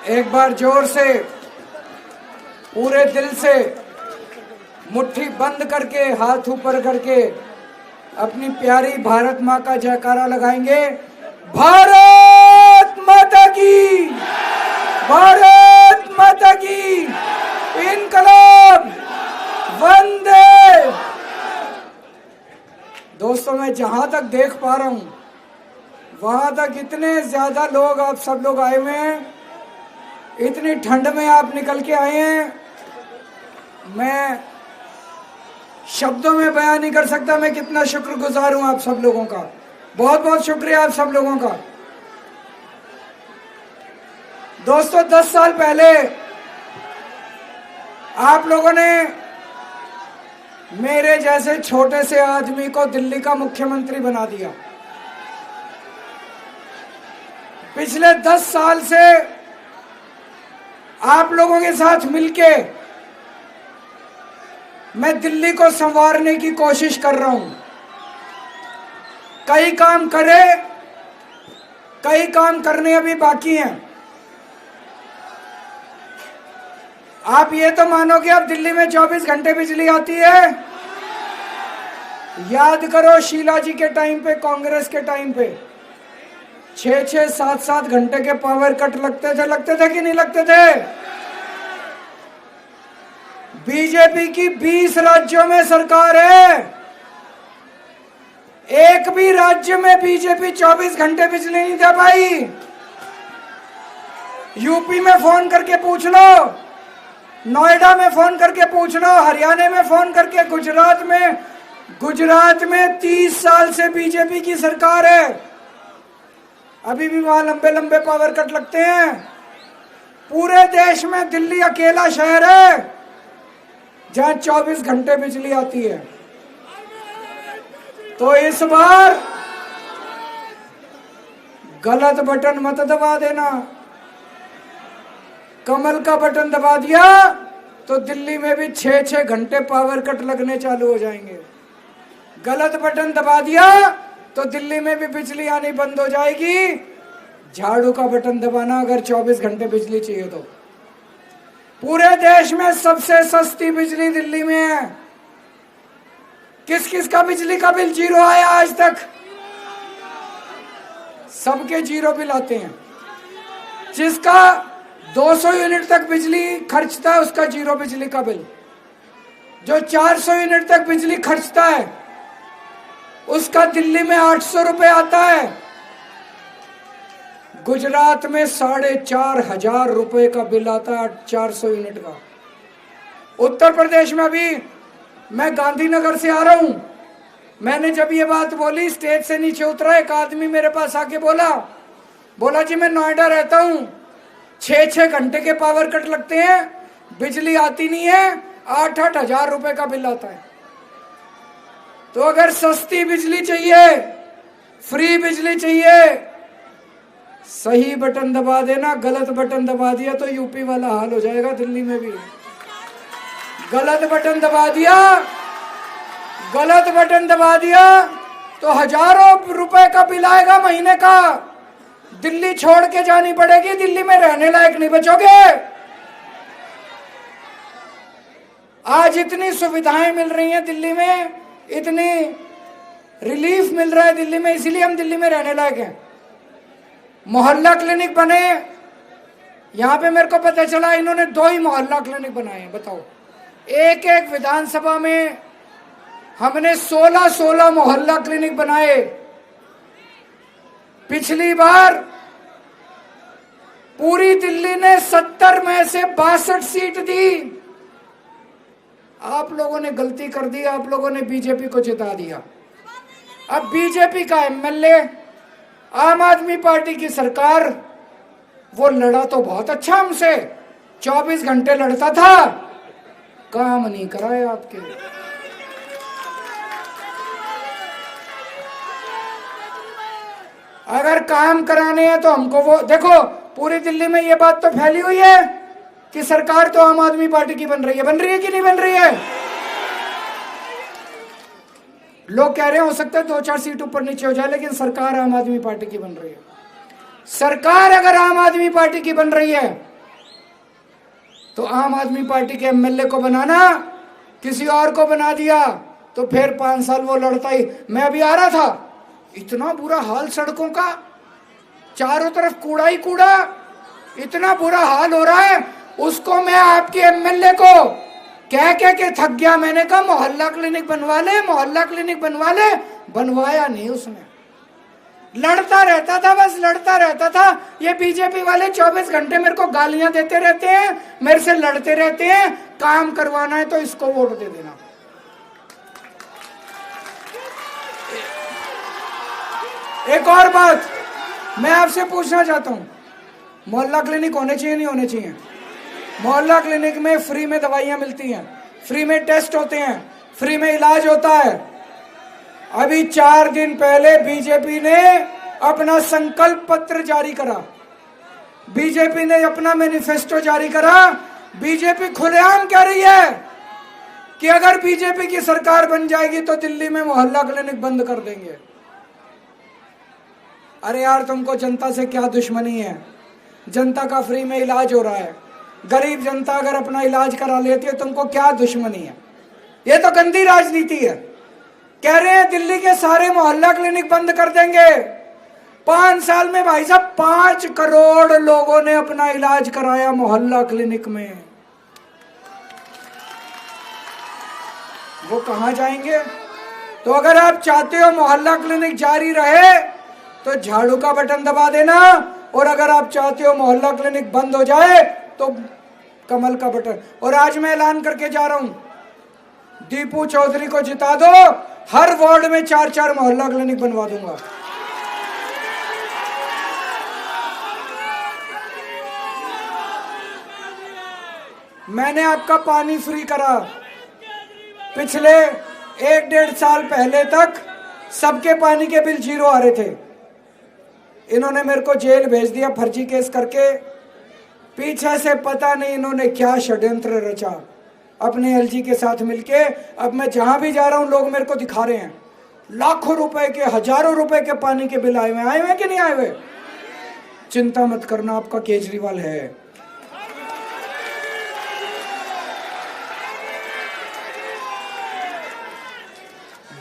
एक बार जोर से पूरे दिल से मुट्ठी बंद करके हाथ ऊपर करके अपनी प्यारी भारत माँ का जयकारा लगाएंगे। भारत माता की, भारत माता की, इनकलाब, वंदे। दोस्तों, मैं जहां तक देख पा रहा हूं वहां तक इतने ज्यादा लोग, आप सब लोग आए हुए हैं, इतनी ठंड में आप निकल के आए हैं, मैं शब्दों में बयान नहीं कर सकता मैं कितना शुक्रगुजार हूं आप सब लोगों का। बहुत बहुत शुक्रिया आप सब लोगों का। दोस्तों, 10 साल पहले आप लोगों ने मेरे जैसे छोटे से आदमी को दिल्ली का मुख्यमंत्री बना दिया। पिछले 10 साल से आप लोगों के साथ मिलके मैं दिल्ली को संवारने की कोशिश कर रहा हूं। कई काम करे, कई काम करने अभी बाकी हैं। आप ये तो मानो कि अब दिल्ली में 24 घंटे बिजली आती है। याद करो शीला जी के टाइम पे, कांग्रेस के टाइम पे 6-6, 7-7 घंटे के पावर कट लगते थे कि नहीं लगते थे? बीजेपी की 20 राज्यों में सरकार है, एक भी राज्य में बीजेपी 24 घंटे बिजली नहीं दे पाई। यूपी में फोन करके पूछ लो, नोएडा में फोन करके पूछ लो, हरियाणा में फोन करके, गुजरात में 30 साल से बीजेपी की सरकार है, अभी भी वहां लंबे लंबे पावर कट लगते हैं। पूरे देश में दिल्ली अकेला शहर है जहां 24 घंटे बिजली आती है। तो इस बार गलत बटन मत दबा देना। कमल का बटन दबा दिया तो दिल्ली में भी 6-6 घंटे पावर कट लगने चालू हो जाएंगे। गलत बटन दबा दिया तो दिल्ली में भी बिजली आनी बंद हो जाएगी। झाड़ू का बटन दबाना अगर 24 घंटे बिजली चाहिए तो। पूरे देश में सबसे सस्ती बिजली दिल्ली में है। किस किस का बिजली का बिल जीरो आया आज तक? सबके जीरो बिल आते हैं। जिसका 200 यूनिट तक बिजली खर्चता है उसका जीरो बिजली का बिल। जो 400 यूनिट तक बिजली खर्चता है उसका दिल्ली में 800 रुपए आता है। गुजरात में 4,500 रुपए का बिल आता है 400 यूनिट का। उत्तर प्रदेश में अभी मैं गांधीनगर से आ रहा हूं, मैंने जब ये बात बोली, स्टेज से नीचे उतरा एक आदमी मेरे पास आके बोला जी मैं नोएडा रहता हूं, 6-6 घंटे के पावर कट लगते हैं, बिजली आती नहीं है, 8-8 हजार रुपए का बिल आता है। तो अगर सस्ती बिजली चाहिए, फ्री बिजली चाहिए, सही बटन दबा देना। गलत बटन दबा दिया तो यूपी वाला हाल हो जाएगा दिल्ली में भी। गलत बटन दबा दिया तो हजारों रुपए का बिल आएगा महीने का। दिल्ली छोड़ के जानी पड़ेगी, दिल्ली में रहने लायक नहीं बचोगे। आज इतनी सुविधाएं मिल रही हैं दिल्ली में, इतनी रिलीफ मिल रहा है दिल्ली में, इसीलिए हम दिल्ली में रहने लायक हैं। मोहल्ला क्लिनिक बने, यहां पे मेरे को पता चला इन्होंने 2 ही मोहल्ला क्लिनिक बनाए हैं। बताओ, एक विधानसभा में हमने 16 मोहल्ला क्लिनिक बनाए। पिछली बार पूरी दिल्ली ने 70 में से 62 सीट दी। आप लोगों ने गलती कर दी, आप लोगों ने बीजेपी को जिता दिया। अब बीजेपी का एमएलए, आम आदमी पार्टी की सरकार, वो लड़ा तो बहुत अच्छा हमसे, 24 घंटे लड़ता था, काम नहीं कराए आपके। अगर काम कराने हैं तो हमको वो देखो, पूरी दिल्ली में ये बात तो फैली हुई है कि सरकार तो आम आदमी पार्टी की बन रही है कि नहीं बन रही है? लोग कह रहे हैं हो सकता है 2-4 सीट ऊपर नीचे हो जाए, लेकिन सरकार आम आदमी पार्टी की बन रही है। सरकार अगर आम आदमी पार्टी की बन रही है तो आम आदमी पार्टी के एमएलए को बनाना, किसी और को बना दिया तो फिर 5 साल वो लड़ता ही। मैं अभी आ रहा था, इतना बुरा हाल सड़कों का, चारों तरफ कूड़ा ही कूड़ा, इतना बुरा हाल हो रहा है। उसको मैं आपके एमएलए को कह के थक गया। मैंने कहा मोहल्ला क्लिनिक बनवा ले, मोहल्ला क्लिनिक बनवा ले, बनवाया नहीं उसने। लड़ता रहता था, बस लड़ता रहता था। ये बीजेपी वाले 24 घंटे मेरे को गालियां देते रहते हैं, मेरे से लड़ते रहते हैं। काम करवाना है तो इसको वोट दे देना। एक और बात मैं आपसे पूछना चाहता हूं, मोहल्ला क्लिनिक होने चाहिए नहीं होने चाहिए? मोहल्ला क्लिनिक में फ्री में दवाइयां मिलती हैं, फ्री में टेस्ट होते हैं, फ्री में इलाज होता है। अभी 4 दिन पहले बीजेपी ने अपना संकल्प पत्र जारी करा, बीजेपी ने अपना मैनिफेस्टो जारी करा। बीजेपी खुलेआम कह रही है कि अगर बीजेपी की सरकार बन जाएगी तो दिल्ली में मोहल्ला क्लिनिक बंद कर देंगे। अरे यार, तुमको जनता से क्या दुश्मनी है? जनता का फ्री में इलाज हो रहा है, गरीब जनता अगर अपना इलाज करा लेती है, तुमको क्या दुश्मनी है? ये तो गंदी राजनीति है। कह रहे हैं दिल्ली के सारे मोहल्ला क्लिनिक बंद कर देंगे। 5 साल में भाई साहब 5 करोड़ लोगों ने अपना इलाज कराया मोहल्ला क्लिनिक में। वो कहां जाएंगे? तो अगर आप चाहते हो मोहल्ला क्लिनिक जारी रहे तो झाड़ू का बटन दबा देना, और अगर आप चाहते हो मोहल्ला क्लिनिक बंद हो जाए तो कमल का बटन। और आज मैं ऐलान करके जा रहा हूं, दीपू चौधरी को जिता दो, हर वार्ड में 4-4 मोहल्ला क्लिनिक बनवा दूंगा। मैंने आपका पानी फ्री करा। पिछले 1-1.5 साल पहले तक सबके पानी के बिल 0 आ रहे थे। इन्होंने मेरे को जेल भेज दिया फर्जी केस करके। पीछे से पता नहीं इन्होंने क्या षड्यंत्र रचा अपने एलजी के साथ मिलके। अब मैं जहां भी जा रहा हूं लोग मेरे को दिखा रहे हैं लाखों रुपए के, हजारों रुपए के पानी के बिल आए हुए कि नहीं आए हुए? चिंता मत करना, आपका केजरीवाल है।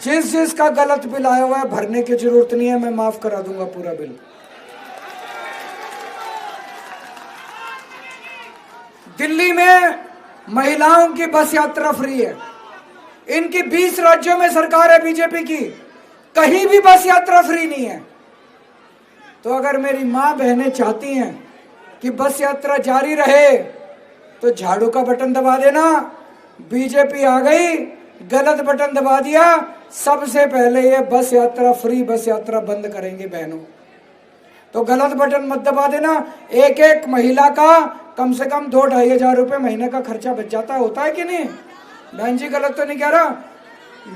जिसका गलत बिल आया हुआ है भरने की जरूरत नहीं है, मैं माफ करा दूंगा पूरा बिल। दिल्ली में महिलाओं की बस यात्रा फ्री है। इनकी 20 राज्यों में सरकार है बीजेपी की, कहीं भी बस यात्रा फ्री नहीं है। तो अगर मेरी मां बहनें चाहती हैं कि बस यात्रा जारी रहे तो झाड़ू का बटन दबा देना। बीजेपी आ गई, गलत बटन दबा दिया, सबसे पहले ये बस यात्रा फ्री बस यात्रा बंद करेंगे बहनों। तो गलत बटन मत दबा देना। एक एक महिला का कम से कम 2-2.5 हजार रुपए महीने का खर्चा बच जाता है, होता है कि नहीं? बहन जी गलत तो नहीं कह रहा?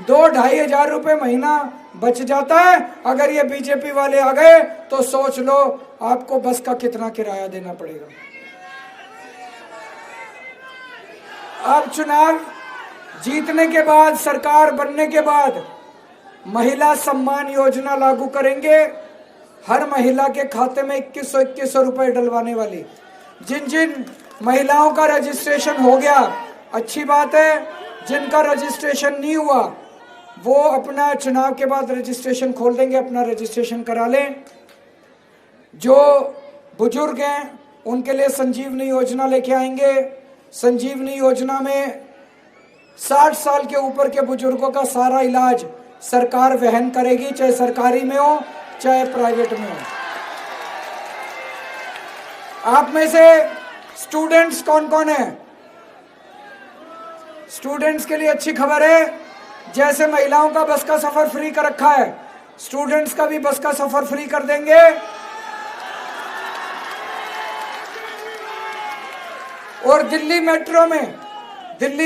2-2.5 हजार रुपए महीना बच जाता है। अगर ये बीजेपी वाले आ गए तो सोच लो आपको बस का कितना किराया देना पड़ेगा। अब चुनाव जीतने के बाद, सरकार बनने के बाद महिला सम्मान योजना लागू करेंगे। हर महिला के खाते में 2100 रुपए डलवाने वाली। जिन जिन महिलाओं का रजिस्ट्रेशन हो गया अच्छी बात है, जिनका रजिस्ट्रेशन नहीं हुआ वो अपना चुनाव के बाद रजिस्ट्रेशन खोल देंगे, अपना रजिस्ट्रेशन करा लें। जो बुजुर्ग हैं उनके लिए संजीवनी योजना लेके आएंगे। संजीवनी योजना में 60 साल के ऊपर के बुजुर्गों का सारा इलाज सरकार वहन करेगी, चाहे सरकारी में हो चाहे प्राइवेट में हो। आप में से स्टूडेंट्स कौन कौन है? स्टूडेंट्स के लिए अच्छी खबर है, जैसे महिलाओं का बस का सफर फ्री कर रखा है, स्टूडेंट्स का भी बस का सफर फ्री कर देंगे। और दिल्ली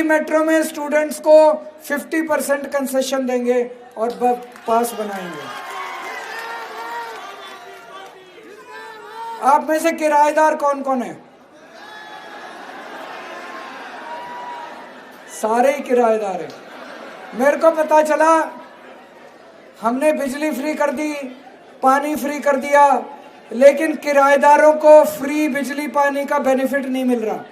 मेट्रो में स्टूडेंट्स को 50% कंसेशन देंगे और पास बनाएंगे। आप में से किराएदार कौन कौन है? सारे ही किराएदार हैं। मेरे को पता चला हमने बिजली फ्री कर दी, पानी फ्री कर दिया, लेकिन किराएदारों को फ्री बिजली पानी का बेनिफिट नहीं मिल रहा।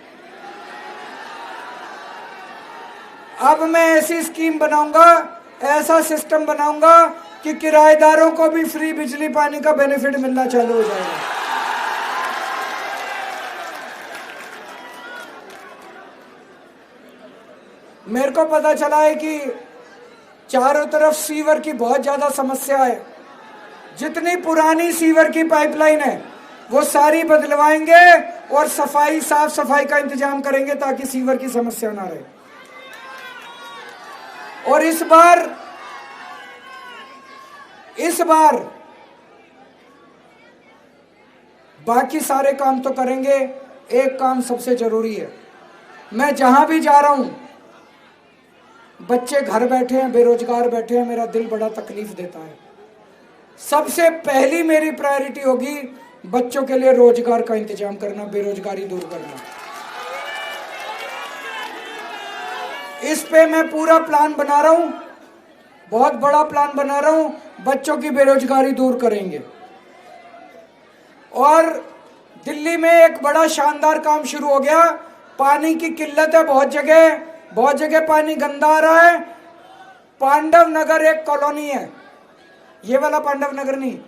अब मैं ऐसी स्कीम बनाऊंगा, ऐसा सिस्टम बनाऊंगा कि किराएदारों को भी फ्री बिजली पानी का बेनिफिट मिलना चालू हो जाएगा। मेरे को पता चला है कि चारों तरफ सीवर की बहुत ज्यादा समस्या है। जितनी पुरानी सीवर की पाइपलाइन है वो सारी बदलवाएंगे और सफाई, साफ सफाई का इंतजाम करेंगे ताकि सीवर की समस्या ना रहे। और इस बार बाकी सारे काम तो करेंगे, एक काम सबसे जरूरी है। मैं जहां भी जा रहा हूं, बच्चे घर बैठे हैं, बेरोजगार बैठे हैं, मेरा दिल बड़ा तकलीफ देता है। सबसे पहली मेरी प्रायोरिटी होगी बच्चों के लिए रोजगार का इंतजाम करना, बेरोजगारी दूर करना। इस पे मैं पूरा प्लान बना रहा हूं, बहुत बड़ा प्लान बना रहा हूं। बच्चों की बेरोजगारी दूर करेंगे। और दिल्ली में एक बड़ा शानदार काम शुरू हो गया। पानी की किल्लत है बहुत जगह पानी गंदा आ रहा है। पांडव नगर एक कॉलोनी है, ये वाला पांडव नगर नहीं,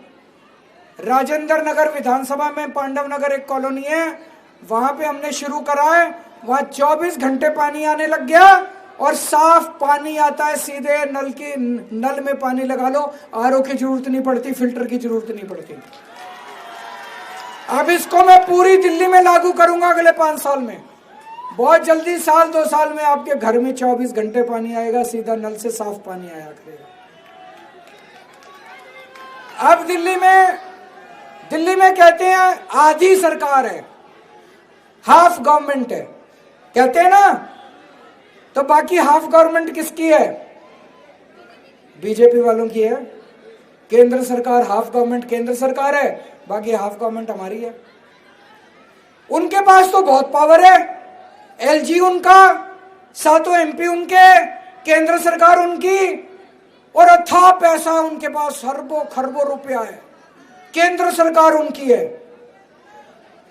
राजेंद्र नगर विधानसभा में पांडव नगर एक कॉलोनी है, वहां पे हमने शुरू करा है। वहां 24 घंटे पानी आने लग गया और साफ पानी आता है, सीधे नल में पानी लगा लो, आरओ की जरूरत नहीं पड़ती, फिल्टर की जरूरत नहीं पड़ती। अब इसको मैं पूरी दिल्ली में लागू करूंगा अगले 5 साल में। बहुत जल्दी, 1-2 साल में आपके घर में 24 घंटे पानी आएगा, सीधा नल से साफ पानी आया करेगा। अब दिल्ली में कहते हैं आधी सरकार है, हाफ गवर्नमेंट है, कहते हैं ना, तो बाकी हाफ गवर्नमेंट किसकी है? बीजेपी वालों की है। केंद्र सरकार, हाफ गवर्नमेंट केंद्र सरकार है, बाकी हाफ गवर्नमेंट हमारी है। उनके पास तो बहुत पावर है, एलजी उनका, सातों एमपी उनके, केंद्र सरकार उनकी, और अथाह पैसा उनके पास, अरबों खरबों रुपया है, केंद्र सरकार उनकी है।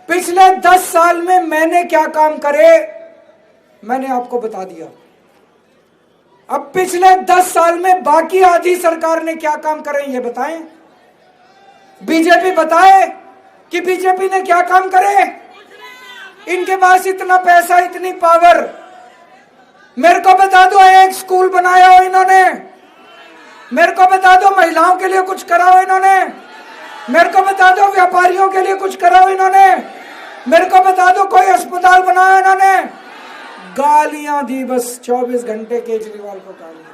पिछले 10 साल में मैंने क्या काम करे मैंने आपको बता दिया। अब पिछले 10 साल में बाकी आधी सरकार ने क्या काम करे ये बताएं। बीजेपी बताए कि बीजेपी ने क्या काम करे। इनके पास इतना पैसा, इतनी पावर। मेरे को बता दो एक स्कूल बनाया हो इन्होंने, मेरे को बता दो महिलाओं के लिए कुछ करा हो इन्होंने, मेरे को बता दो व्यापारियों के लिए कुछ करा हो इन्होंने, मेरे को बता दो कोई अस्पताल बनाया इन्होंने। गालियां दी बस 24 घंटे केजरीवाल को गालियां।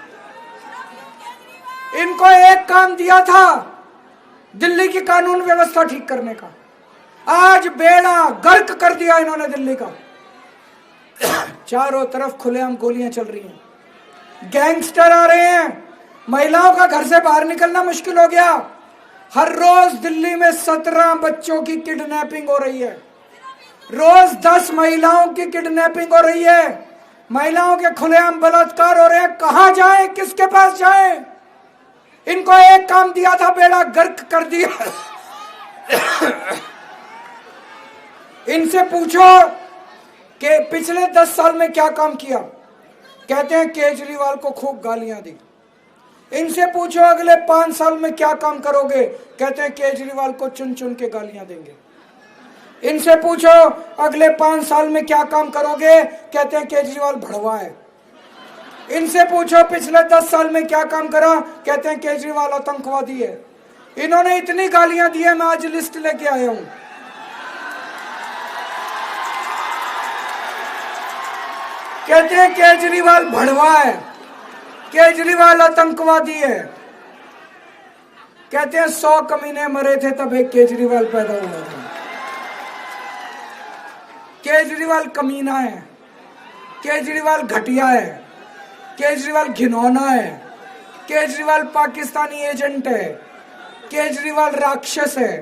इनको एक काम दिया था दिल्ली की कानून व्यवस्था ठीक करने का, आज बेड़ा गर्क कर दिया इन्होंने दिल्ली का। चारों तरफ खुलेआम गोलियां चल रही हैं, गैंगस्टर आ रहे हैं, महिलाओं का घर से बाहर निकलना मुश्किल हो गया। हर रोज दिल्ली में 17 बच्चों की किडनैपिंग हो रही है, रोज 10 महिलाओं की किडनैपिंग हो रही है, महिलाओं के खुलेआम बलात्कार हो रहे हैं। कहां जाएं, किसके पास जाएं? इनको एक काम दिया था, बेड़ा गर्क कर दिया। इनसे पूछो कि पिछले 10 साल में क्या काम किया, कहते हैं केजरीवाल को खूब गालियां दी। इनसे पूछो अगले 5 साल में क्या काम करोगे, कहते हैं केजरीवाल को चुन चुन के गालियां देंगे। इनसे पूछो अगले 5 साल में क्या काम करोगे, कहते हैं केजरीवाल भड़वा है। इनसे पूछो पिछले 10 साल में क्या काम करा, कहते हैं केजरीवाल आतंकवादी है। इन्होंने इतनी गालियां दी है, मैं आज लिस्ट लेके आया हूं। कहते हैं केजरीवाल भड़वा है, केजरीवाल आतंकवादी है। कहते हैं 100 कमीने मरे थे तब एक केजरीवाल पैदा हुआ था। केजरीवाल कमीना है, केजरीवाल घटिया है, केजरीवाल घिनौना है, केजरीवाल पाकिस्तानी एजेंट है, केजरीवाल राक्षस है,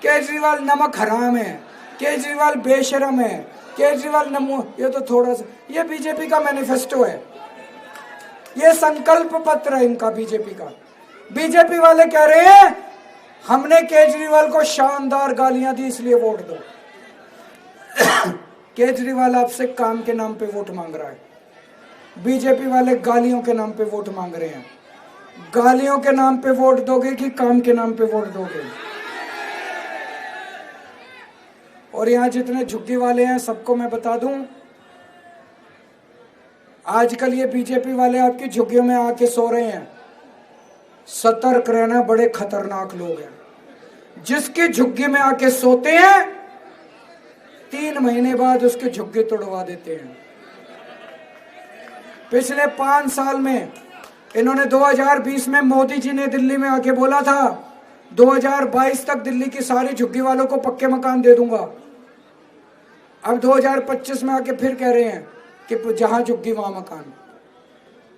केजरीवाल नमक हराम है, केजरीवाल बेशरम है, केजरीवाल नमो। ये तो थोड़ा सा, ये बीजेपी का मैनिफेस्टो है, ये संकल्प पत्र है इनका बीजेपी का। बीजेपी वाले कह रहे हैं हमने केजरीवाल को शानदार गालियां दी इसलिए वोट दो। केजरीवाल आपसे काम के नाम पे वोट मांग रहा है। बीजेपी वाले गालियों के नाम पे वोट मांग रहे हैं। गालियों के नाम पे वोट दोगे कि काम के नाम पे वोट दोगे? और यहां जितने झुग्गी वाले हैं सबको मैं बता दूं, आजकल ये बीजेपी वाले आपकी झुग्गियों में आके सो रहे हैं। सतर्क रहना, बड़े खतरनाक लोग हैं। जिसकी झुग्गी में आके सोते हैं 3 महीने बाद उसके झुग्गी तोड़वा देते हैं। पिछले 5 साल में इन्होंने 2020 में मोदी जी ने दिल्ली में आके बोला था 2022 तक दिल्ली की सारी झुग्गी वालों को पक्के मकान दे दूंगा। अब 2025 में आके फिर कह रहे हैं कि जहां झुग्गी वहां मकान।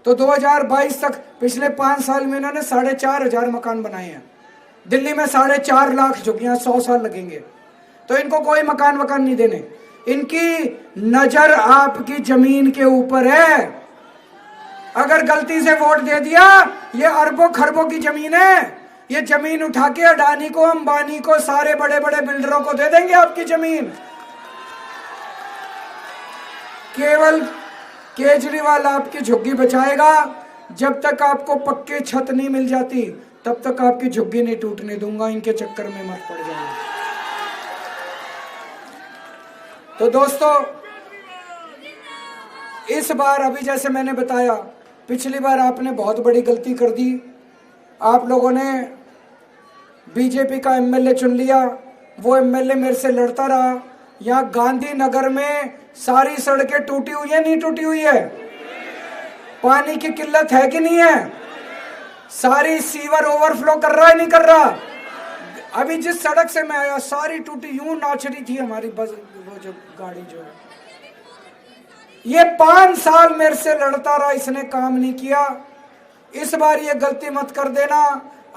तो 2022 तक पिछले 5 साल में इन्होंने 4,500 मकान बनाए हैं। दिल्ली में 4.5 लाख झुग्गियां, 100 साल लगेंगे। तो इनको कोई मकान वकान नहीं देने। इनकी नजर आपकी जमीन के ऊपर है। अगर गलती से वोट दे दिया, ये अरबों खरबों की जमीन है। ये जमीन उठा के अडानी को, अंबानी को, सारे बड़े बड़े बिल्डरों को दे देंगे आपकी जमीन। केवल केजरीवाल आपकी झुग्गी बचाएगा। जब तक आपको पक्के छत नहीं मिल जाती तब तक आपकी झुग्गी नहीं टूटने दूंगा। इनके चक्कर में मत पड़ जाना। तो दोस्तों, इस बार अभी जैसे मैंने बताया, पिछली बार आपने बहुत बड़ी गलती कर दी। आप लोगों ने बीजेपी का एमएलए चुन लिया। वो एमएलए मेरे से लड़ता रहा। यहाँ गांधीनगर में सारी सड़कें टूटी हुई है, नहीं टूटी हुई है? पानी की किल्लत है कि नहीं है? सारी सीवर ओवरफ्लो कर रहा है, नहीं कर रहा? अभी जिस सड़क से मैं आया सारी टूटी, यूं नाच रही थी हमारी बस, वो जो गाड़ी जो है। ये 5 साल मेरे से लड़ता रहा, इसने काम नहीं किया। इस बार ये गलती मत कर देना।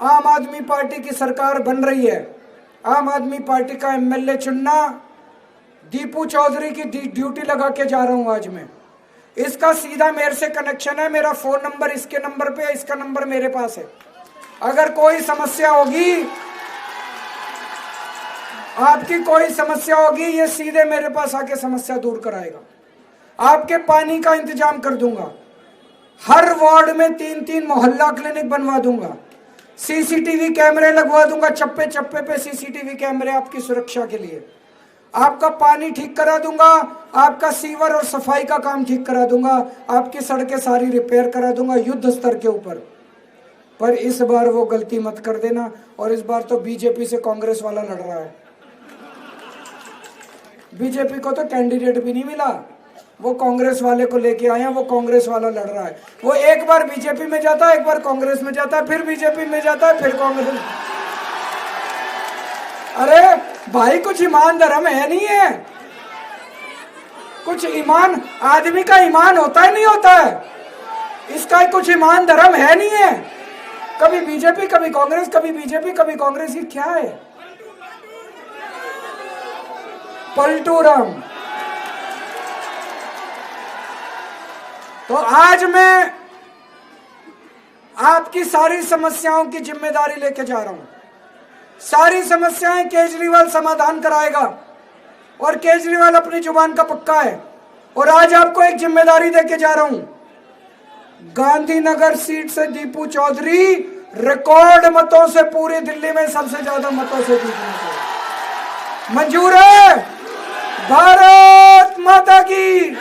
आम आदमी पार्टी की सरकार बन रही है। आम आदमी पार्टी का एमएलए चुनना, दीपू चौधरी की ड्यूटी लगा के जा रहा हूं आज मैं। इसका सीधा मेरे से कनेक्शन है। मेरा फोन नंबर इसके नंबर पे है, इसका नंबर मेरे पास है। अगर कोई समस्या होगी, आपकी कोई समस्या होगी, ये सीधे मेरे पास आके समस्या दूर कराएगा। आपके पानी का इंतजाम कर दूंगा। हर वार्ड में 3-3 मोहल्ला क्लिनिक बनवा दूंगा। सीसीटीवी कैमरे लगवा दूंगा, चप्पे चप्पे पे सीसीटीवी कैमरे आपकी सुरक्षा के लिए। आपका पानी ठीक करा दूंगा, आपका सीवर और सफाई का काम ठीक करा दूंगा, आपकी सड़कें सारी रिपेयर करा दूंगा युद्ध स्तर के ऊपर। पर इस बार वो गलती मत कर देना। और इस बार तो बीजेपी से कांग्रेस वाला लड़ रहा है। बीजेपी को तो कैंडिडेट भी नहीं मिला, वो कांग्रेस वाले को लेके आए हैं। वो कांग्रेस वाला लड़ रहा है। वो एक बार बीजेपी में जाता है, एक बार कांग्रेस में जाता है, फिर बीजेपी में जाता है, फिर कांग्रेस। अरे भाई, कुछ ईमान धर्म है नहीं है? कुछ ईमान, आदमी का ईमान होता है नहीं होता है? इसका कुछ ईमान धर्म है नहीं है? कभी बीजेपी, कभी कांग्रेस, कभी बीजेपी, कभी कांग्रेस। ये क्या है? पलटू राम। तो आज मैं आपकी सारी समस्याओं की जिम्मेदारी लेके जा रहा हूं। सारी समस्याएं केजरीवाल समाधान कराएगा और केजरीवाल अपनी जुबान का पक्का है। और आज आपको एक जिम्मेदारी देके जा रहा हूं। गांधीनगर सीट से दीपू चौधरी रिकॉर्ड मतों से पूरी दिल्ली में सबसे ज्यादा मतों से जीतने। मंजूर है? भारत माता की।